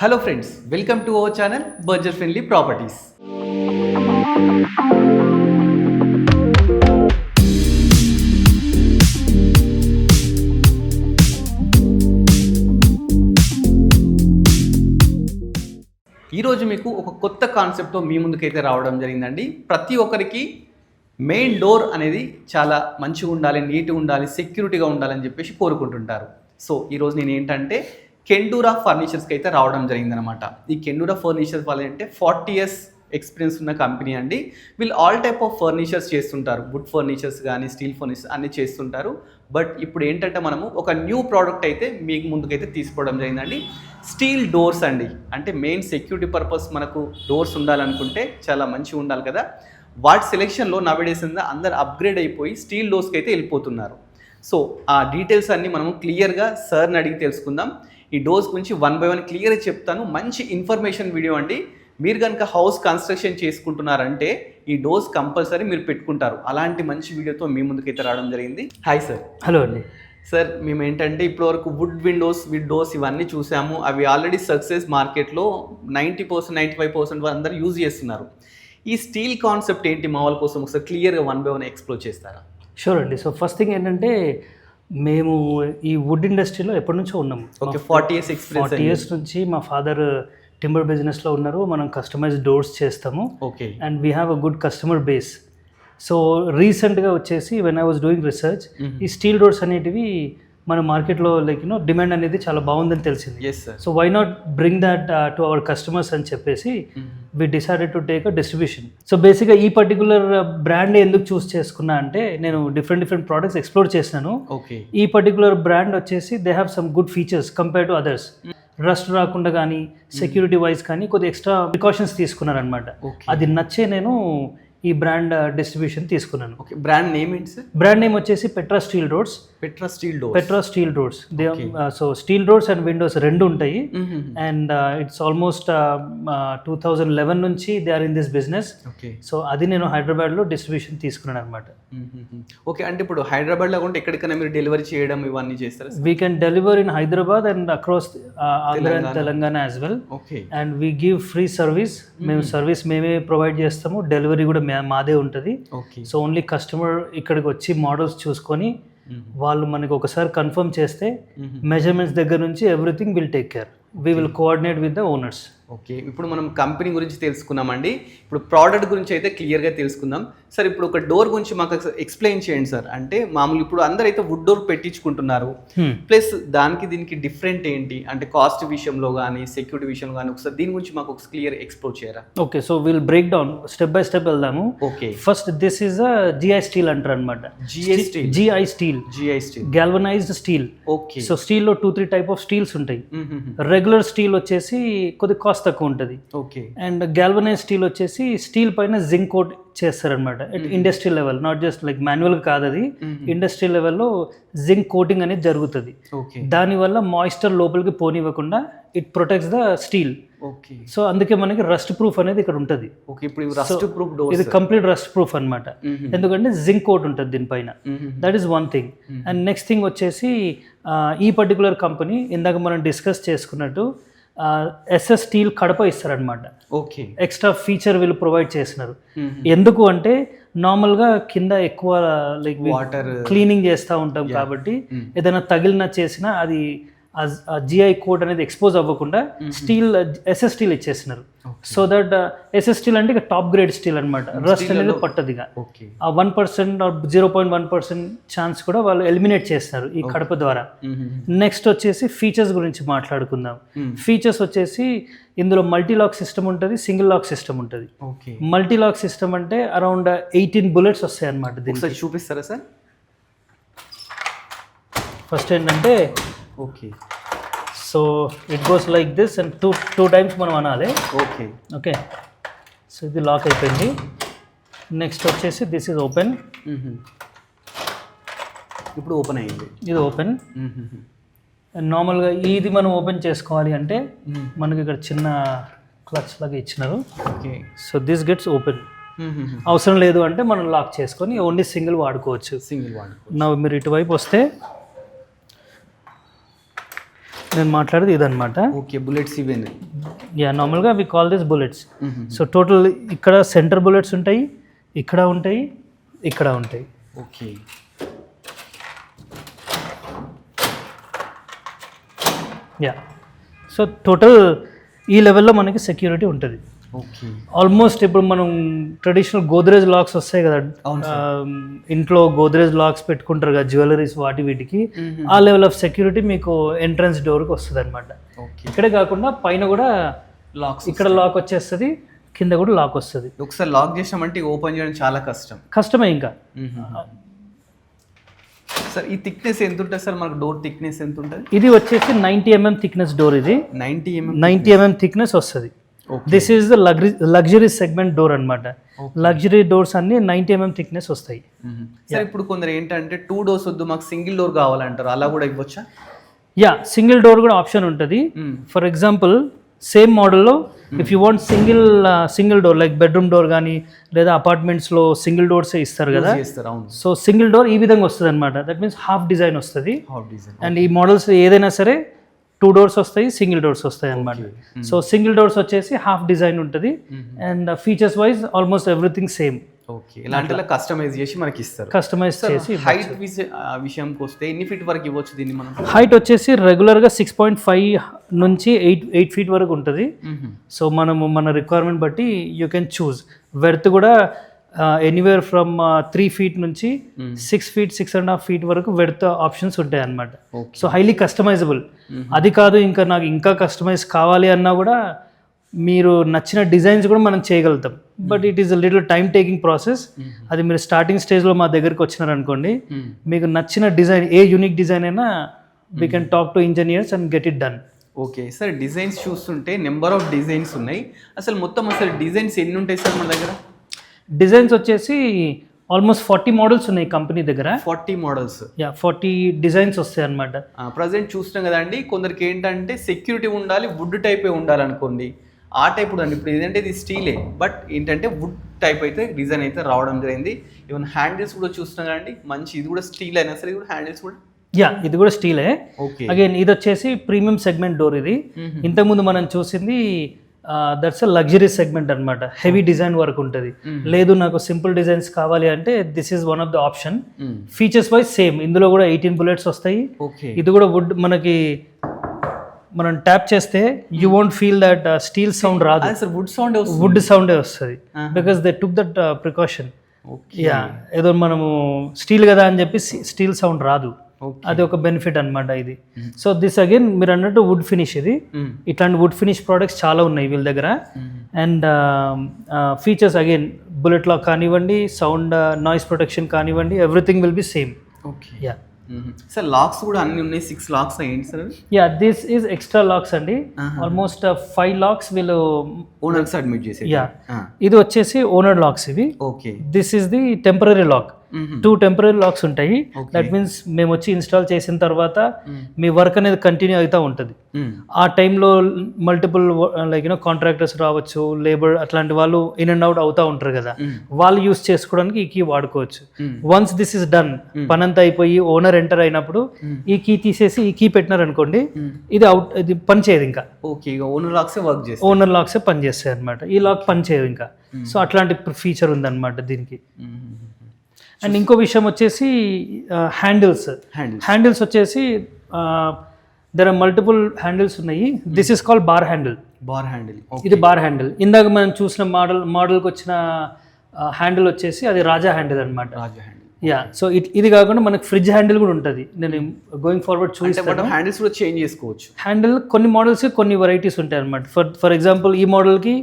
Hello friends, welcome to our channel budget friendly properties. ఈరోజు మీకు ఒక కొత్త కాన్సెప్ట్తో మీ ముందుకైతే రావడం జరిగిందండి. ప్రతి ఒక్కరికి మెయిన్ డోర్ అనేది చాలా మంచిగా ఉండాలి, నీట్గా ఉండాలి, సెక్యూరిటీగా ఉండాలని చెప్పేసి కోరుకుంటుంటారు. సో ఈరోజు నేను ఏంటంటే కెండూరా ఫర్నిచర్స్కి అయితే రావడం జరిగిందనమాట. ఈ కెండూరా ఫర్నిచర్స్ వాళ్ళు అంటే 40 years ఎక్స్పీరియన్స్ ఉన్న కంపెనీ అండి. వీళ్ళు ఆల్ టైప్ ఆఫ్ ఫర్నిచర్స్ చేస్తుంటారు, వుడ్ ఫర్నిచర్స్ కానీ స్టీల్ ఫర్నిచర్స్ అన్నీ చేస్తుంటారు. బట్ ఇప్పుడు ఏంటంటే మనము ఒక న్యూ ప్రోడక్ట్ అయితే మీకు ముందుకైతే తీసుకోవడం జరిగిందండి. స్టీల్ డోర్స్ అండి. అంటే మెయిన్ సెక్యూరిటీ పర్పస్ మనకు డోర్స్ ఉండాలనుకుంటే చాలా మంచిగా ఉండాలి కదా. వాటి సెలెక్షన్లో నవేడేస్ అందరు అప్గ్రేడ్ అయిపోయి స్టీల్ డోర్స్కి అయితే వెళ్ళిపోతున్నారు. సో ఆ డీటెయిల్స్ అన్నీ మనము క్లియర్గా సార్ని అడిగి తెలుసుకుందాం. ఈ డోర్స్ గురించి 1 by 1 క్లియర్గా చెప్తాను. మంచి ఇన్ఫర్మేషన్ వీడియో అండి. మీరు కనుక హౌస్ కన్స్ట్రక్షన్ చేసుకుంటున్నారంటే ఈ డోర్స్ కంపల్సరీ మీరు పెట్టుకుంటారు. అలాంటి మంచి వీడియోతో మీ ముందుకైతే రావడం జరిగింది. Hi sir. హలో అండి. సార్, మేము ఏంటంటే ఇప్పటివరకు వుడ్ విండోస్, విత్ డోర్స్ ఇవన్నీ చూసాము. అవి ఆల్రెడీ సక్సెస్ మార్కెట్లో 90%, 95% అందరూ యూజ్ చేస్తున్నారు. ఈ స్టీల్ కాన్సెప్ట్ ఏంటి మా వాళ్ళ కోసం ఒకసారి క్లియర్గా 1 by 1 ఎక్స్ప్లోర్ చేస్తారా? షూర్ అండి. సో ఫస్ట్ థింగ్ ఏంటంటే మేము ఈ వుడ్ ఇండస్ట్రీలో ఎప్పటి నుంచో ఉన్నాము. Okay, 40 years experience. 40 years నుంచి మా ఫాదర్ టింబర్ బిజినెస్లో ఉన్నారు. మనం కస్టమైజ్ డోర్స్ చేస్తాము. Okay. And we have a good customer base. So రీసెంట్గా వచ్చేసి when I was doing research, ఈ స్టీల్ డోర్స్ అనేటివి మన మార్కెట్లో డిమాండ్ అనేది చాలా బాగుందని తెలిసింది. So why not bring that to our customers అని చెప్పేసి we decided to take a distribution. So బేసిక్గా ఈ పర్టికులర్ బ్రాండ్ ఎందుకు చూస్ చేసుకున్నా అంటే నేను డిఫరెంట్ ప్రోడక్ట్స్ ఎక్స్ప్లోర్ చేసినాను. ఈ పర్టికులర్ బ్రాండ్ వచ్చేసి they have some good features compare to others. Rust రాకుండా కానీ సెక్యూరిటీ వైజ్ కానీ కొద్ది ఎక్స్ట్రా ప్రికాషన్స్ తీసుకున్నారనమాట. అది నచ్చే నేను ఈ బ్రాండ్ డిస్ట్రిబ్యూషన్ తీసుకున్నాను. ఓకే, బ్రాండ్ నేమ్ ఏంటి సార్? బ్రాండ్ నేమ్ వచ్చేసి Petra steel doors. Petra steel doors. So steel doors and windows రెండు ఉంటాయి. అండ్ ఇట్స్ ఆల్మోస్ట్ 2011 నుంచి they are in this business. So అది నేను హైదరాబాద్లో డిస్ట్రిబ్యూషన్ తీసుకున్నాను అనమాట. ఓకే, అంటే ఇప్పుడు హైదరాబాద్లో ఉంటే ఎక్కడికైనా మీరు డెలివరీ చేయడం ఇవన్నీ చేస్తారు? We can deliver in Hyderabad and across Andhra and Telangana as well. And we give free service. మేము సర్వీస్ మేమే ప్రొవైడ్ చేస్తాము. డెలివరీ కూడా మాదే ఉంటుంది. సో ఓన్లీ కస్టమర్ ఇక్కడికి వచ్చి మోడల్స్ చూసుకొని వాళ్ళు మనకి ఒకసారి కన్ఫర్మ్ చేస్తే మెజర్మెంట్స్ దగ్గర నుంచి everything will take care. We will coordinate with the owners. Okay, ఇప్పుడు మనం కంపెనీ గురించి తెలుసుకున్నామండి. ఇప్పుడు ప్రోడక్ట్ గురించి అయితే క్లియర్గా తెలుసుకుందాం. సార్, ఇప్పుడు ఒక డోర్ గురించి మాకు ఎక్స్ప్లెయిన్ చేయండి సార్. అంటే మామూలు ఇప్పుడు అందరూ అయితే వుడ్ డోర్ పెట్టించుకుంటున్నారు. ప్లస్ దానికి దీనికి డిఫరెంట్ ఏంటి అంటే కాస్ట్ విషయంలో కానీ సెక్యూరిటీ విషయంలో కానీ ఒకసారి దీని గురించి మాకు ఒక క్లియర్ ఎక్స్ప్లోర్ చేయరా? Okay, so will break down step by step వెళ్దాము. Okay, first this is a GI steel అంటారు అనమాట. GI steel galvanised steel. Okay. So స్టీల్లో 2-3 టైప్ ఆఫ్ స్టీల్స్ ఉంటాయి. రెగ్యులర్ స్టీల్ వచ్చేసి కొద్ది కాస్ట్ తక్కువ ఉంటుంది. ఓకే. అండ్ గాల్వనైజ్ స్టీల్ వచ్చేసి స్టీల్ పైన జింక్ కోట్ చేస్తారనమాట. Industrial level, not just like manual కాదు, అది ఇండస్ట్రియల్ లెవెల్లో జింక్ కోటింగ్ అనేది జరుగుతుంది. దానివల్ల మాయిశ్చర్ లోపలికి పోనివ్వకుండా it protects the steel. Okay. So అందుకే మనకి రస్ట్ ప్రూఫ్ అనేది ఇక్కడ ఉంటుంది. ఓకే, ఇప్పుడు రస్ట్ ప్రూఫ్ డోర్, ఇది కంప్లీట్ రస్ట్ ప్రూఫ్ అనమాట. ఎందుకంటే జింక్ కోట్ ఉంటుంది దీనిపైన. That is one thing. And next thing వచ్చేసి ఈ పర్టికులర్ కంపెనీ ఇందాక మనం డిస్కస్ చేసుకున్నట్టు ఎస్ఎస్ స్టీల్ కడప ఇస్తారనమాట. ఓకే. ఎక్స్ట్రా ఫీచర్ వీళ్ళు ప్రొవైడ్ చేసినారు. ఎందుకు అంటే నార్మల్గా కింద ఎక్కువ లైక్ వాటర్ క్లీనింగ్ చేస్తూ ఉంటాం కాబట్టి ఏదైనా తగిలినా చేసినా అది జిఐ కోడ్ అనేది ఎక్స్పోజ్ అవ్వకుండా స్టీల్ ఎస్ఎస్ స్టీల్ ఇచ్చేసినారు. సో దట్ ఎస్ఎస్ స్టీల్ అంటే ఇక టాప్ గ్రేడ్ స్టీల్ అనమాట. రస్ట్ అనేది పట్టదు. ఇక ఆ 1% ఆర్ 0.1% ఛాన్స్ కూడా వాళ్ళు ఎలిమినేట్ చేస్తారు ఈ కడప ద్వారా. నెక్స్ట్ వచ్చేసి ఫీచర్స్ గురించి మాట్లాడుకుందాం. ఫీచర్స్ వచ్చేసి ఇందులో మల్టీ లాక్ సిస్టమ్ ఉంటుంది, సింగిల్ లాక్ సిస్టమ్ ఉంటుంది. మల్టీ లాక్ సిస్టమ్ అంటే అరౌండ్ 18 bullets వస్తాయి అనమాట. దీనికి చూపిస్తారా సార్? ఫస్ట్ ఏంటంటే okay, so it goes like this and two times మనం అనాలి. ఓకే. ఓకే, సో ఇది లాక్ అయిపోయింది. నెక్స్ట్ వచ్చేసి దిస్ ఈజ్ ఓపెన్. ఇప్పుడు ఓపెన్ అయ్యింది. ఇది ఓపెన్. అండ్ నార్మల్గా ఇది మనం ఓపెన్ చేసుకోవాలి అంటే మనకి ఇక్కడ చిన్న క్లచ్ లాగా ఇచ్చినారు. Okay. So this gets open. అవసరం లేదు అంటే మనం లాక్ చేసుకొని ఓన్లీ సింగిల్ వాడుకోవచ్చు. సింగిల్ వాడుకోవచ్చు. నా మీరు ఇటువైపు వస్తే నేను మాట్లాడేది ఇదన్నమాట. ఓకే, బుల్లెట్స్ ఇవేంది? యా, నార్మల్గా we call this bullets. So total ఇక్కడ సెంటర్ బుల్లెట్స్ ఉంటాయి, ఇక్కడ ఉంటాయి, ఇక్కడ ఉంటాయి. ఓకే, యా, సో టోటల్ ఈ లెవెల్లో మనకి సెక్యూరిటీ ఉంటుంది. ఓకే, ఆల్మోస్ట్ ఇప్పుడు మనం ట్రెడిషనల్ గోద్రేజ్ లాక్స్ వస్తాయి కదా, ఇంట్లో గోద్రేజ్ లాక్స్ పెట్టుకుంటారు కదా జ్యువెలరీస్ వాటి వీటికి, ఆ లెవెల్ ఆఫ్ సెక్యూరిటీ మీకు ఎంట్రన్స్ డోర్కి వస్తుంది అనమాట. ఇక్కడే కాకుండా పైన కూడా లాక్స్, ఇక్కడ లాక్ వచ్చేస్తుంది, కింద కూడా లాక్ వస్తుంది. ఒకసారి లాక్ చేసామంటే ఓపెన్ చేయడం చాలా కష్టమే ఇంకా. సార్ ఈ థిక్నెస్ ఎంత ఉంటుంది సార్? మనకు డోర్ థిక్నెస్ ఎంత ఉంటుంది? ఇది వచ్చేసి 90 mm థిక్నెస్ డోర్. ఇది 90 mm థిక్నెస్ వస్తుంది. This is the luxury segment door అనమాట. లగ్జరీ డోర్స్ అన్ని 90 mm థిక్నెస్ వస్తాయి. సార్ ఇప్పుడు కొందరు ఏంటంటే 2 doors వద్దు మాకు సింగిల్ డోర్ కావాలంటారు, అలా కూడా ఇవ్వచ్చా? యా, సింగిల్ డోర్ కూడా ఆప్షన్ ఉంటుంది. ఫర్ ఎగ్జాంపుల్ సేమ్ మోడల్లో if you want single door like bedroom door కానీ లేదా అపార్ట్మెంట్స్లో సింగిల్ డోర్సే ఇస్తారు కదా, సో సింగిల్ డోర్ ఈ విధంగా వస్తుంది అనమాట. దట్ మీన్స్ హాఫ్ డిజైన్ వస్తుంది. అండ్ ఈ మోడల్స్ ఏదైనా సరే 2 doors వస్తాయి, సింగిల్ డోర్స్ వస్తాయి అనమాట. సో సింగిల్ డోర్స్ వచ్చేసి హాఫ్ డిజైన్ ఉంటుంది and features wise almost everything same. Okay, ఇలాంటి కస్టమైజ్ చేసి మనకి ఇస్తారు. కస్టమైజ్ చేసి. హైట్ విషయంకి వస్తే ఎన్ని ఫీట్ వరకు ఇవ్వచ్చు దీన్ని మనం? హైట్ వచ్చేసి రెగ్యులర్గా 6.5 నుంచి 8 feet వరకు ఉంటుంది. సో మన రిక్వైర్మెంట్ బట్టి యూ కెన్ చూస్. వెర్త్ కూడా ఎనీవేర్ ఫ్రమ్ 3 feet నుంచి 6 feet 6.5 feet వరకు వెర్త్ ఆప్షన్స్ ఉంటాయి అన్నమాట. So highly customisable. అది కాదు ఇంకా నాకు ఇంకా కస్టమైజ్ కావాలి అన్నా కూడా మీరు నచ్చిన డిజైన్స్ కూడా మనం చేయగలుగుతాం. But it is a little time taking process. అది మీరు స్టార్టింగ్ స్టేజ్లో మా దగ్గరికి వచ్చినారనుకోండి, మీకు నచ్చిన డిజైన్ ఏ యూనిక్ డిజైన్ అయినా we can talk to engineers and get it done. Okay sir, designs చూస్తుంటే నెంబర్ ఆఫ్ డిజైన్స్ ఉన్నాయి. అసలు డిజైన్స్ ఎన్ని ఉంటాయి సార్ మన దగ్గర? డిజైన్స్ వచ్చేసి ఆల్మోస్ట్ 40 మోడల్స్ ఉన్నాయి కంపెనీ దగ్గర. 40 మోడల్స్? యా, 40 డిజైన్స్ వస్తాయి అనమాట. ప్రజెంట్ చూస్తున్నాం కదండి, కొందరికి ఏంటంటే సెక్యూరిటీ ఉండాలి, వుడ్ టైపే ఉండాలనుకోండి, ఆ టైప్ కూడా అండి. ఇప్పుడు ఏంటంటే ఇది స్టీలే, బట్ ఏంటంటే వుడ్ టైప్ అయితే డిజైన్ అయితే రావడం జరిగింది. ఈవెన్ హ్యాండిల్స్ కూడా చూస్తున్నాం కదండి, మంచి ఇది కూడా స్టీల్ అయినా సరే కూడా హ్యాండిల్స్ కూడా. యా, ఇది కూడా స్టీలే. ఓకే, అగైన్ ఇది వచ్చేసి ప్రీమియం సెగ్మెంట్ డోర్. ఇది ఇంతకుముందు మనం చూసింది దట్స్ అ లగ్జరీ సెగ్మెంట్ అనమాట. హెవీ డిజైన్ వర్క్ ఉంటుంది. లేదు నాకు సింపుల్ డిజైన్స్ కావాలి అంటే this is one of the option. Features wise same. ఇందులో కూడా 18 bullets వస్తాయి. ఇది కూడా వుడ్ మనకి మనం ట్యాప్ చేస్తే you won't feel that steel sound రాదు, వుడ్ సౌండే వస్తుంది. Because they took that precaution. Yeah, ఏదో మనము స్టీల్ కదా అని చెప్పి స్టీల్ సౌండ్ రాదు. అది ఒక బెనిఫిట్ అనమాట ఇది. సో దిస్ అగైన్ మీరు అన్నట్టు వుడ్ ఫినిష్. ఇది ఇట్లాంటి వుడ్ ఫినిష్ ప్రోడక్ట్స్ చాలా ఉన్నాయి వీళ్ళ దగ్గర. And features again bullet lock కానివ్వండి, సౌండ్ నాయిస్ ప్రొటెక్షన్ కానివ్వండి, everything will be same. Okay, ya sir. Locks కూడా అన్ని ఉన్నాయి, 6 locks ఏంటి sir? Ya, this is extra locks అండి. ఆల్మోస్ట్ 5 locks వీళ్ళు ఓనర్స్ అడ్మిట్ చేసి. యా, ఇది వచ్చేసి ఓనర్ లాక్స్ ఇవి. Okay, this is the temporary lock. 2 temporary locks ఉంటాయి. దట్ మీన్స్ మేము వచ్చి ఇన్స్టాల్ చేసిన తర్వాత మీ వర్క్ అనేది కంటిన్యూ అవుతూ ఉంటుంది. ఆ టైంలో మల్టిపుల్ లైక్ కాంట్రాక్టర్స్ రావచ్చు, లేబర్ అట్లాంటి వాళ్ళు ఇన్ అండ్ అవుట్ అవుతూ ఉంటారు కదా, వాళ్ళు యూస్ చేసుకోవడానికి ఈ కీ వాడుకోవచ్చు. వన్స్ దిస్ ఇస్ డన్, పనంతా అయిపోయి ఓనర్ ఎంటర్ అయినప్పుడు ఈ కీ తీసేసి ఈ కీ పెట్టినారు అనుకోండి, ఇది ఇది పని చేయదు ఇంకా. ఓకే, ఓనర్ లాక్సే పని చేస్తాయి అనమాట. ఈ లాక్ పని చేయదు ఇంకా. సో అట్లాంటి ఫీచర్ ఉందన్నమాట దీనికి. అండ్ ఇంకో విషయం వచ్చేసి హ్యాండిల్స్ వచ్చేసి దెర్ ఆర్ మల్టిపుల్ హ్యాండిల్స్ ఉన్నాయి. This is called bar handle. ఇది బార్ హ్యాండిల్. ఇందాక మనం చూసిన మోడల్కి వచ్చిన హ్యాండిల్ వచ్చేసి అది రాజా హ్యాండిల్ అనమాట. యా, సో ఇది కాకుండా మనకి ఫ్రిడ్జ్ హ్యాండిల్ కూడా ఉంటుంది. నేను గోయింగ్ ఫార్వర్డ్ చూపిస్తాను. హ్యాండిల్స్ కూడా చేంజ్ చేసుకోవచ్చు. హ్యాండిల్ కొన్ని మోడల్స్ కొన్ని వెరైటీస్ ఉంటాయి అనమాట. ఫర్ ఎగ్జాంపుల్ ఈ మోడల్కి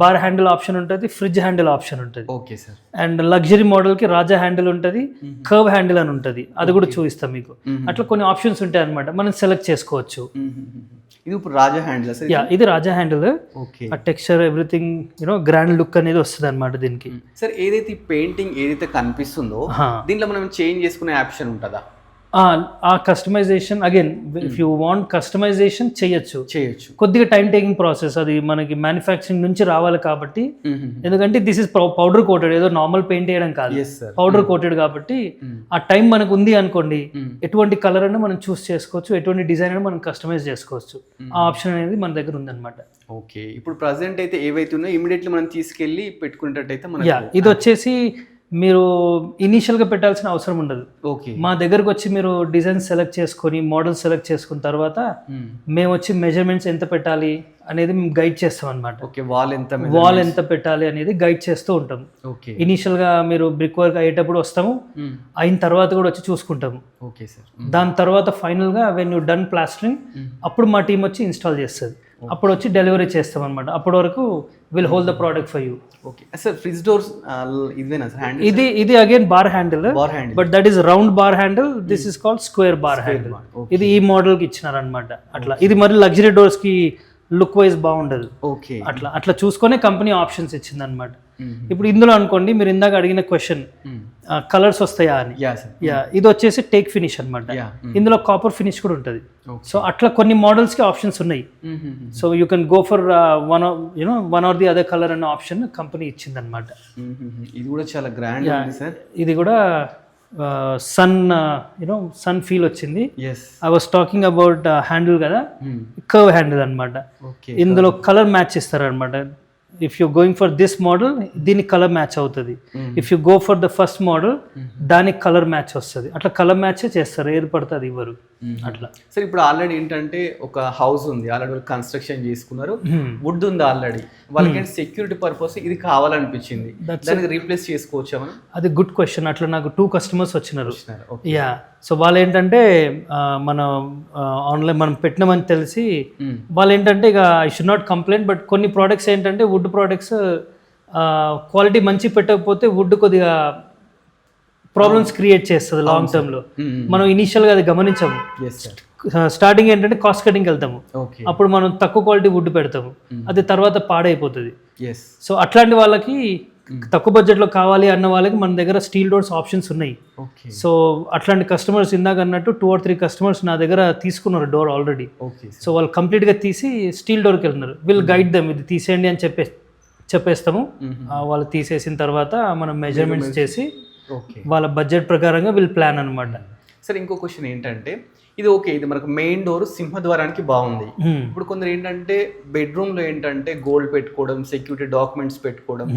బార్ హ్యాండిల్ ఆప్షన్ ఉంటుంది, ఫ్రిడ్జ్ హ్యాండిల్ ఆప్షన్ ఉంటుంది. Okay sir. అండ్ లగ్జరీ మోడల్కి రాజా హ్యాండిల్ ఉంటుంది, కర్వ్ హ్యాండిల్ అని ఉంటుంది. అది కూడా చూపిస్తాం మీకు. అట్లా కొన్ని ఆప్షన్స్ ఉంటాయి అనమాట, మనం సెలెక్ట్ చేసుకోవచ్చు. ఇది ఇప్పుడు రాజా హ్యాండిల్. యా, ఇది రాజా హ్యాండిల్. ఆ టెక్స్చర్ ఎవ్రీథింగ్ గ్రాండ్ లుక్ అనేది వస్తుంది అనమాట దీనికి. సార్, ఏదైతే పెయింటింగ్ ఏదైతే కనిపిస్తుందో దీంట్లో మనం చేంజ్ చేసుకునే ఆప్షన్ ఉంటుందా? ఆ customisation again if you want customisation చేయొచ్చు. కొద్దిగా టైం టేకింగ్ ప్రాసెస్, అది మనకి మ్యానుఫ్యాక్చరింగ్ నుంచి రావాలి కాబట్టి, ఎందుకంటే దిస్ ఇస్ పౌడర్ కోటెడ్, ఏదో నార్మల్ పెయింట్ వేయడం కాదు, పౌడర్ కోటెడ్ కాబట్టి ఆ టైం మనకు ఉంది అనుకోండి, ఎటువంటి కలర్ అయినా మనం చూస్ చేసుకోవచ్చు, ఎటువంటి డిజైన్ అయినా మనం కస్టమైజ్ చేసుకోవచ్చు. ఆ ఆప్షన్ అనేది మన దగ్గర ఉందన్నమాట. ఓకే, ఇప్పుడు ప్రజెంట్ అయితే ఏవైతే ఉన్నాయో ఇమీడియట్లీ మనం తీసుకెళ్ళి పెట్టుకునేటట్టయితే ఇది వచ్చేసి మీరు ఇనీషియల్గా పెట్టాల్సిన అవసరం ఉండదు. ఓకే, మా దగ్గరకు వచ్చి మీరు డిజైన్ సెలెక్ట్ చేసుకొని మోడల్ సెలెక్ట్ చేసుకున్న తర్వాత మేము వచ్చి మెజర్మెంట్స్ ఎంత పెట్టాలి అనేది మేము గైడ్ చేస్తాం అనమాట. ఓకే, వాల్ ఎంత పెట్టాలి అనేది గైడ్ చేస్తూ ఉంటాం. ఓకే, ఇనీషియల్గా మీరు బ్రిక్ వర్క్ అయ్యేటప్పుడు వస్తాము, అయిన తర్వాత కూడా వచ్చి చూసుకుంటాము. Okay sir. దాని తర్వాత ఫైనల్గా వెన్ యూ డన్ ప్లాస్టరింగ్ అప్పుడు మా టీం వచ్చి ఇన్స్టాల్ చేస్తుంది, అప్పుడు వచ్చి డెలివరీ చేస్తాం అనమాట. అప్పటి వరకు will hold the product for you. Okay sir, fridge doors ఇదేనా సార్ హ్యాండిల్? ఇది again bar handle, but that is round bar handle, this is called square bar handle. ఇది ఈ మోడల్ కి ఇచ్చినారనమాట. అట్లా ఇది మరి లగ్జరీ డోర్స్ కి లుక్ వైజ్ బాగుండదు. ఓకే, అట్లా చూసుకునే కంపెనీ ఆప్షన్స్ ఇచ్చింది అనమాట. ఇప్పుడు ఇందులో అనుకోండి, మీరు ఇందాక అడిగిన క్వశ్చన్ కలర్స్ వస్తాయా అని, ఇది వచ్చేసి టేక్ ఫినిష్ అనమాట. ఇందులో కాపర్ ఫినిష్ కూడా ఉంటుంది. సో అట్లా కొన్ని మోడల్స్ కి ఆప్షన్స్ ఉన్నాయి. So you can go for one or the other colour అనే ఆప్షన్ కంపెనీ ఇచ్చింది అనమాట. ఇది కూడా చాలా గ్రాండ్ ఉంది సార్. ఇది కూడా సన్ ఫీల్ వచ్చింది. I was talking about handle కదా, కర్వ్ హ్యాండిల్ అనమాట. ఇందులో కలర్ మ్యాచ్ ఇస్తారనమాట. If you going for this model దీనికి కలర్ మ్యాచ్ అవుతుంది, if you go for the first model దానికి కలర్ మ్యాచ్ వస్తుంది. అట్లా కలర్ మ్యాచ్ చేస్తారు, ఏది పడుతుంది ఇవ్వరు అట్లా. సరే, ఇప్పుడు ఆల్రెడీ ఏంటంటే ఒక హౌస్ ఉంది, ఆల్రెడీ వాళ్ళు కన్స్ట్రక్షన్ చేసుకున్నారు, వుడ్ ఉంది ఆల్రెడీ, వాళ్ళకి సెక్యూరిటీ పర్పస్ ఇది కావాలనిపించింది, దానికి రీప్లేస్ చేసుకోవచ్చా మనం? అది గుడ్ క్వశ్చన్. అట్లా నాకు 2 కస్టమర్స్ వచ్చినారు. సో వాళ్ళు ఏంటంటే మన ఆన్లైన్ మనం పెట్టినామని తెలిసి వాళ్ళు ఏంటంటే ఇక I should not complaint, but కొన్ని ప్రోడక్ట్స్ ఏంటంటే వుడ్ ప్రోడక్ట్స్ క్వాలిటీ మంచి పెట్టకపోతే వుడ్ కొద్దిగా ప్రాబ్లమ్స్ క్రియేట్ చేస్తుంది లాంగ్ టర్మ్ లో. మనం ఇనీషియల్ గా అది గమనించాము. స్టార్టింగ్ ఏంటంటే కాస్ట్ కటింగ్ వెళ్తాము, అప్పుడు మనం తక్కువ క్వాలిటీ వుడ్ పెడతాము, అది తర్వాత పాడైపోతుంది. సో అట్లాంటి వాళ్ళకి తక్కువ బడ్జెట్లో కావాలి అన్న వాళ్ళకి మన దగ్గర స్టీల్ డోర్స్ ఆప్షన్స్ ఉన్నాయి. సో అట్లాంటి కస్టమర్స్ ఇందాక అన్నట్టు 2 or 3 కస్టమర్స్ నా దగ్గర తీసుకున్నారు డోర్ ఆల్రెడీ. సో వాళ్ళు కంప్లీట్గా తీసి స్టీల్ డోర్కి వెళ్తున్నారు. విల్ గైడ్ దెమ్, ఇది తీసేయండి అని చెప్పేస్తాము. వాళ్ళు తీసేసిన తర్వాత మనం మెజర్మెంట్స్ చేసి వాళ్ళ బడ్జెట్ ప్రకారంగా వీళ్ళు ప్లాన్ అనమాట. సరే, ఇంకో క్వశ్చన్ ఏంటంటే ఇది ఓకే, ఇది మనకు మెయిన్ డోర్ సింహద్వారానికి బాగుంది. ఇప్పుడు కొందరు ఏంటంటే బెడ్రూమ్ లో ఏంటంటే గోల్డ్ పెట్టుకోవడం, సెక్యూరిటీ డాక్యుమెంట్స్ పెట్టుకోవడం,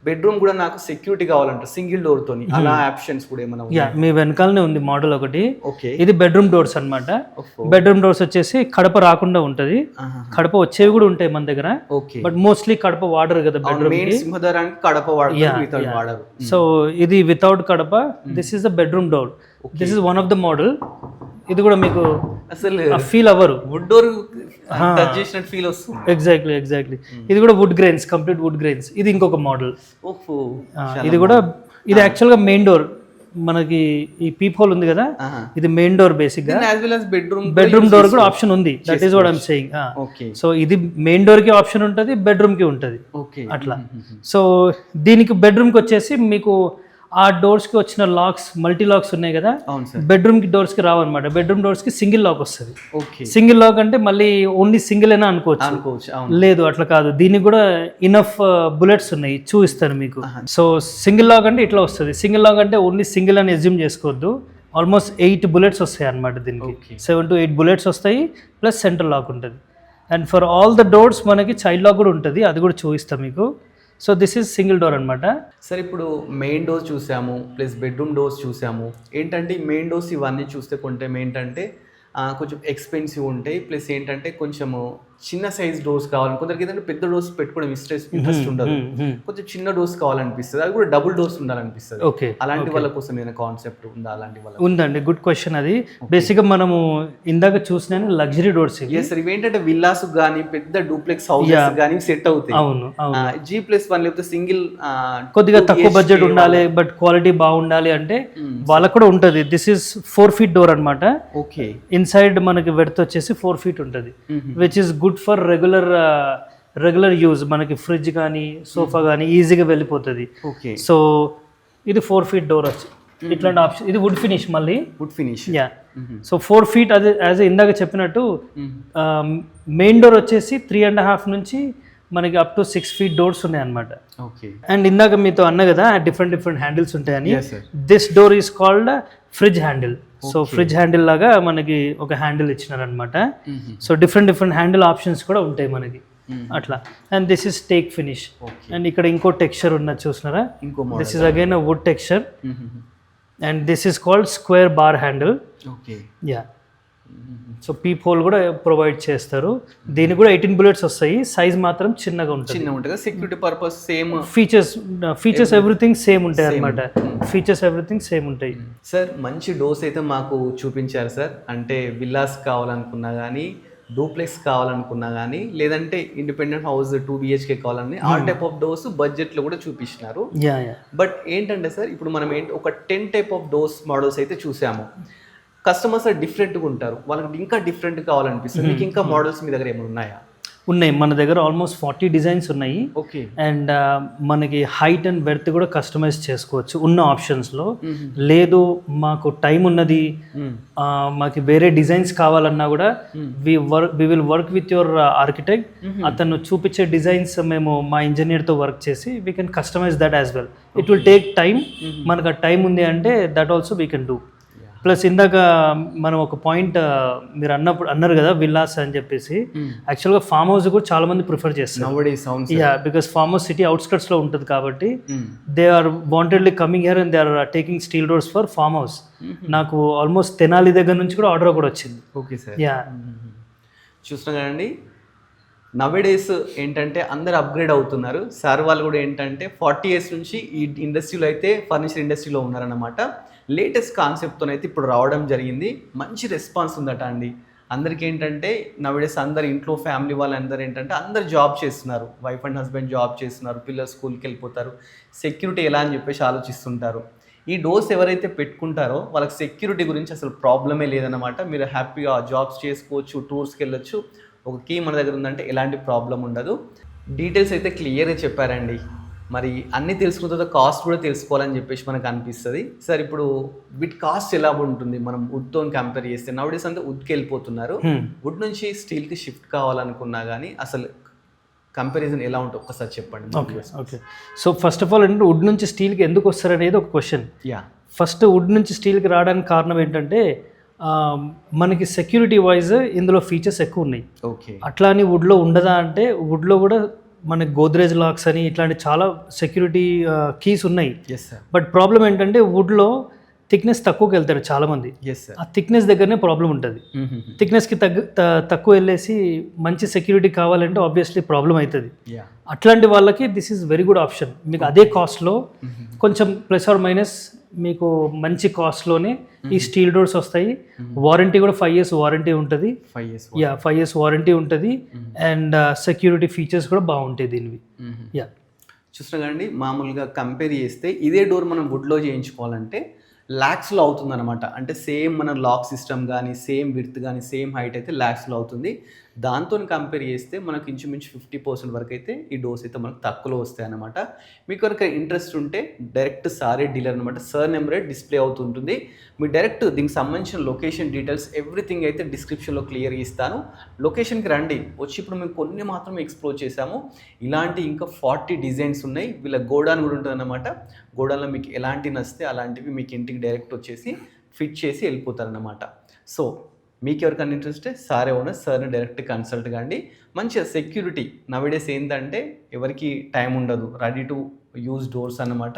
బెడ్రూమ్ కూడా నాకు సెక్యూరిటీ కావాలంటారు సింగిల్ డోర్ తోని, అలా ఆప్షన్స్ కూడా ఏమైనా? మీ వెనకాలనే ఉంది మోడల్ ఒకటి. ఇది బెడ్రూమ్ డోర్స్ అన్నమాట. బెడ్రూమ్ డోర్స్ వచ్చేసి కడప రాకుండా ఉంటది, కడప వచ్చేవి కూడా ఉంటాయి మన దగ్గర, బట్ మోస్ట్లీ కడప వాడరు కదా బెడ్రూమ్ కి. సింహద్వారానికి కడప వాడరు. సో ఇది వితౌట్ కడప. This is the bedroom door. This is one of the model. ఇది కూడా మీకు అసలు ఫీల్ అవ్వరు, వుడ్ డోర్ టచ్ చేసినట్టు ఫీల్ వస్తుంది. ఎగ్జాక్ట్లీ. ఇది కూడా wood grains, complete wood grains. ఇది ఇంకొక మోడల్. ఇది కూడా ఇది యాక్చువల్గా మెయిన్ డోర్. మనకి ఈ పీప్ హోల్ ఉంది కదా, ఇది మెయిన్ డోర్ బేసిక్ గా. బెడ్రూమ్ డోర్ కూడా ఆప్షన్ ఉంది. That is what I'm saying. So ఇది మెయిన్ డోర్ కి ఆప్షన్ ఉంటుంది, బెడ్రూమ్ కి ఉంటుంది అట్లా. సో దీనికి బెడ్రూమ్ కి వచ్చేసి మీకు ఆ డోర్స్ కి వచ్చిన లాక్స్ మల్టీ లాక్స్ ఉన్నాయి కదా, బెడ్రూమ్ కి డోర్స్ కి రావన్నమాట. బెడ్రూమ్ డోర్స్ కి సింగిల్ లాక్ వస్తుంది. సింగిల్ లాక్ అంటే మళ్ళీ ఓన్లీ సింగిల్ అయినా అనుకోవచ్చు. లేదు, అట్లా కాదు. దీనికి కూడా ఇనఫ్ బుల్లెట్స్ ఉన్నాయి, చూపిస్తాను మీకు. సో సింగిల్ లాక్ అంటే ఇట్లా వస్తుంది. సింగిల్ లాక్ అంటే ఓన్లీ సింగిల్ అని అజ్యూమ్ చేసుకోవద్దు. ఆల్మోస్ట్ 8 బుల్లెట్స్ వస్తాయి అనమాట దీనికి. 7 to 8 బుల్లెట్స్ వస్తాయి, ప్లస్ సెంటర్ లాక్ ఉంటుంది. And for all the doors మనకి చైల్డ్ లాక్ కూడా ఉంటుంది, అది కూడా చూపిస్తాను మీకు. So this is single door అనమాట. సార్, ఇప్పుడు మెయిన్ డోర్స్ చూసాము, ప్లస్ బెడ్రూమ్ డోర్స్ చూసాము. ఏంటంటే ఈ మెయిన్ డోర్స్ ఇవన్నీ చూస్తే కొంచెం ఏంటంటే కొంచెం ఎక్స్పెన్సివ్ ఉంటాయి, ప్లస్ ఏంటంటే కొంచెము చిన్న సైజ్ డోర్స్ కావాలి. కొందరికి ఏంటంటే పెద్ద డోర్స్ పెట్టుకోవడం ఇంట్రెస్ట్ ఉండదు, కొంచెం చిన్న డోర్స్ కావాలనిపిస్తుంది, అది కూడా డబుల్ డోర్స్ ఉండాలనిపిస్తుంది. అలాంటి వాళ్ళ కోసం ఏదైనా కాన్సెప్ట్ ఉందా? అలాంటి వాళ్ళ ఉందండి. Good question. అది బేసిక్గా మనము ఇందాక చూసిన లగ్జరీ డోర్స్ ఇవి ఏంటంటే విల్లాస్ కానీ పెద్ద డూప్లెక్స్ హౌసెస్ కానీ సెట్ అవుతాయి. అవును. G+1 లేకపోతే సింగిల్ కొద్దిగా తక్కువ బడ్జెట్ ఉండాలి, బట్ క్వాలిటీ బాగుండాలి అంటే వాళ్ళకు కూడా ఉంటుంది. దిస్ ఈస్ 4 feet డోర్ అనమాట. ఓకే, ఇన్సైడ్ మనకి వెడ్త్ వచ్చేసి 4 feet ఉంటుంది, which is good for regular use. మనకి ఫ్రిడ్జ్ కానీ సోఫా కానీ ఈజీగా వెళ్ళిపోతుంది. సో ఇది 4 feet డోర్ వచ్చి ఇట్లాంటి ఆప్షన్. ఇది వుడ్ ఫినిష్ మళ్ళీ. Would finish. Yeah. So 4 feet అది యాజ్ ఇందాక చెప్పినట్టు మెయిన్ డోర్ వచ్చేసి 3.5 నుంచి మనకి అప్ టు 6 feet డోర్స్ ఉన్నాయి అనమాట. ఓకే. అండ్ ఇందాక మీతో అన్న కదా డిఫరెంట్ హ్యాండిల్స్ ఉంటాయని. Yes, sir. This door is called fridge handle. So fridge handle లాగా మనకి ఒక హ్యాండిల్ ఇచ్చినారనమాట. సో డిఫరెంట్ హ్యాండిల్ ఆప్షన్స్ కూడా ఉంటాయి మనకి అట్లా. And this is teak finish. And ఇక్కడ ఇంకో టెక్స్చర్ ఉన్నది చూసినారా, this is again a wood texture. And this is called square bar handle. Okay. Ya. So peephole కూడా ప్రొవైడ్ చేస్తారు. దీనికి కూడా 18 bullets వస్తాయి. సైజ్ మాత్రం చిన్నగా ఉంటుంది. Security purpose same. Features everything same ఉంటాయి అనమాట. ఫీచర్స్ ఎవ్రీథింగ్ సేమ్ ఉంటాయి. సార్ మంచి డోర్స్ అయితే మాకు చూపించారు సార్. అంటే విల్లాస్ కావాలనుకున్నా కానీ, డూప్లెక్స్ కావాలనుకున్నా కానీ, లేదంటే ఇండిపెండెంట్ హౌస్ 2 BHK కావాలని ఆ టైప్ ఆఫ్ డోర్స్ బడ్జెట్లో కూడా చూపించినారు. బట్ ఏంటంటే సార్ ఇప్పుడు మనం ఒక 10 టైప్ ఆఫ్ డోర్స్ మోడల్స్ అయితే చూసాము. కస్టమర్స్ డిఫరెంట్గా ఉంటారు, వాళ్ళకి ఇంకా డిఫరెంట్ కావాలనిపిస్తుంది. మీకు ఇంకా మోడల్స్ మీ దగ్గర ఏమైనా ఉన్నాయా? ఉన్నాయి, మన దగ్గర ఆల్మోస్ట్ 40 డిజైన్స్ ఉన్నాయి. ఓకే. అండ్ మనకి హైట్ అండ్ బెర్త్ కూడా కస్టమైజ్ చేసుకోవచ్చు ఉన్న ఆప్షన్స్లో. లేదు మాకు టైం ఉన్నది, మాకు వేరే డిజైన్స్ కావాలన్నా కూడా we will work with your architect. అతను చూపించే డిజైన్స్ మేము మా ఇంజనీర్తో వర్క్ చేసి we can customise that as well. It will take time. మనకు ఆ టైం ఉంది అంటే that also we can do. Plus ఇందాక మనం ఒక పాయింట్ మీరు అన్నారు కదా విల్లాస్ అని చెప్పేసి, యాక్చువల్గా ఫామ్ హౌస్ కూడా చాలా మంది ప్రిఫర్ చేస్తారు. Ya, because farmhouse city అవుట్స్కట్స్లో ఉంటుంది కాబట్టి they are wantedly coming here and they are taking steel doors for farmhouse. నాకు ఆల్మోస్ట్ తెనాలి దగ్గర నుంచి కూడా ఆర్డర్ కూడా వచ్చింది. Okay sir. యా, చూస్తున్నాం కదండి. నవేడేస్ ఏంటంటే అందరు అప్గ్రేడ్ అవుతున్నారు. సార్ వాళ్ళు కూడా ఏంటంటే 40 years నుంచి ఈ ఇండస్ట్రీలో అయితే ఫర్నిచర్ ఇండస్ట్రీలో ఉన్నారన్నమాట. లేటెస్ట్ కాన్సెప్ట్తోనైతే ఇప్పుడు రావడం జరిగింది. మంచి రెస్పాన్స్ ఉందట అండి. అందరికీ ఏంటంటే నవేడేస్ అందరు ఇంట్లో ఫ్యామిలీ వాళ్ళందరూ ఏంటంటే అందరు జాబ్ చేస్తున్నారు, వైఫ్ అండ్ హస్బెండ్ జాబ్ చేస్తున్నారు, పిల్లలు స్కూల్కి వెళ్ళిపోతారు, సెక్యూరిటీ ఎలా అని చెప్పేసి ఆలోచిస్తుంటారు. ఈ డోర్స్ ఎవరైతే పెట్టుకుంటారో వాళ్ళకి సెక్యూరిటీ గురించి అసలు ప్రాబ్లమే లేదన్నమాట. మీరు హ్యాపీగా జాబ్స్ చేసుకోవచ్చు, టూర్స్కి వెళ్ళొచ్చు. ఒక కీ మన దగ్గర ఉందంటే ఎలాంటి ప్రాబ్లం ఉండదు. డీటెయిల్స్ అయితే క్లియర్గా చెప్పారండి. మరి అన్నీ తెలుసుకున్న తర్వాత కాస్ట్ కూడా తెలుసుకోవాలని చెప్పేసి మనకు అనిపిస్తుంది. సార్ ఇప్పుడు వీటి కాస్ట్ ఎలా ఉంటుంది మనం వుడ్తో కంపేర్ చేస్తే? నౌడేస్ అంతా వుడ్కి వెళ్ళిపోతున్నారు. వుడ్ నుంచి స్టీల్కి షిఫ్ట్ కావాలనుకున్నా కానీ అసలు కంపారిజన్ ఎలా ఉంటుంది ఒకసారి చెప్పండి. Okay. So first of all అంటే వుడ్ నుంచి స్టీల్కి ఎందుకు వస్తారు అనేది ఒక క్వశ్చన్. ఫస్ట్ వుడ్ నుంచి స్టీల్కి రావడానికి కారణం ఏంటంటే మనకి సెక్యూరిటీ వైజ్ ఇందులో ఫీచర్స్ ఎక్కువ ఉన్నాయి. ఓకే. అట్లా అని వుడ్లో ఉండదా అంటే వుడ్లో కూడా మనకి గోద్రేజ్ లాక్స్ అని ఇట్లాంటి చాలా సెక్యూరిటీ కీస్ ఉన్నాయి. బట్ ప్రాబ్లం ఏంటంటే వుడ్లో థిక్నెస్ తక్కువకి వెళ్తారు చాలామంది. ఆ థిక్నెస్ దగ్గరనే ప్రాబ్లం ఉంటుంది. థిక్నెస్కి తక్కువ వెళ్ళేసి మంచి సెక్యూరిటీ కావాలంటే ఆబ్వియస్లీ ప్రాబ్లం అవుతుంది. అట్లాంటి వాళ్ళకి this is very good option. మీకు అదే కాస్ట్లో కొంచెం ప్లస్ ఆర్ మైనస్ మీకు మంచి కాస్ట్లోనే ఈ స్టీల్ డోర్స్ వస్తాయి. వారంటీ కూడా 5 years వారంటీ ఉంటుంది. 5 years వారంటీ ఉంటుంది. అండ్ సెక్యూరిటీ ఫీచర్స్ కూడా బాగుంటాయి దీనివి. యా, చూస్తున్నా కదండి. మామూలుగా కంపేర్ చేస్తే ఇదే డోర్ మనం వుడ్లో చేయించుకోవాలంటే ల్యాక్స్లో అవుతుంది అనమాట. అంటే సేమ్ మన లాక్ సిస్టమ్ కానీ, సేమ్ విడ్త్ కానీ, సేమ్ హైట్ అయితే ల్యాక్స్లో అవుతుంది. దాంతో కంపేర్ చేస్తే మనకు ఇంచుమించు 50% వరకు అయితే ఈ డోర్స్ అయితే మనకు తక్కువలో వస్తాయి అన్నమాట. మీకు కనుక ఇంట్రెస్ట్ ఉంటే డైరెక్ట్ సారే డీలర్ అనమాట. సార్ నెంబరే డిస్ప్లే అవుతుంటుంది. మీరు డైరెక్ట్ దీనికి సంబంధించిన లొకేషన్ డీటెయిల్స్ ఎవ్రీథింగ్ అయితే డిస్క్రిప్షన్లో క్లియర్గా ఇస్తాను. లొకేషన్కి రండి. వచ్చి ఇప్పుడు మేము కొన్ని మాత్రమే ఎక్స్ప్లోర్ చేసాము. ఇలాంటి ఇంకా 40 డిజైన్స్ ఉన్నాయి. వీళ్ళ గోడాన్ కూడా ఉంటుంది అన్నమాట. గోడాన్లో మీకు ఎలాంటివి నచ్చితే అలాంటివి మీకు ఇంటికి డైరెక్ట్ వచ్చేసి ఫిట్ చేసి వెళ్ళిపోతారన్నమాట. సో మీకు ఎవరికైనా ఇంట్రెస్ట్ సారే ఓనర్, సార్ని డైరెక్ట్ కన్సల్ట్ కాండి. మంచిగా సెక్యూరిటీ నవేడేస్ ఏంటంటే ఎవరికి టైం ఉండదు, రెడీ టు యూజ్ డోర్స్ అన్నమాట.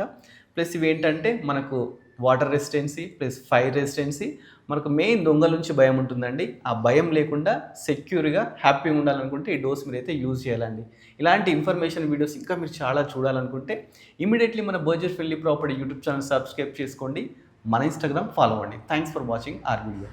ప్లస్ ఇవి ఏంటంటే మనకు water resistancy plus fire resistancy. మనకు మెయిన్ దొంగల నుంచి భయం ఉంటుందండి. ఆ భయం లేకుండా సెక్యూర్గా హ్యాపీగా ఉండాలనుకుంటే ఈ డోర్స్ మీరు అయితే యూజ్ చేయాలండి. ఇలాంటి ఇన్ఫర్మేషన్ వీడియోస్ ఇంకా మీరు చాలా చూడాలనుకుంటే ఇమీడియట్లీ మన budget friendly property YouTube channel subscribe చేసుకోండి. మన ఇన్స్టాగ్రామ్ ఫాలో అవ్వండి. Thanks for watching our video.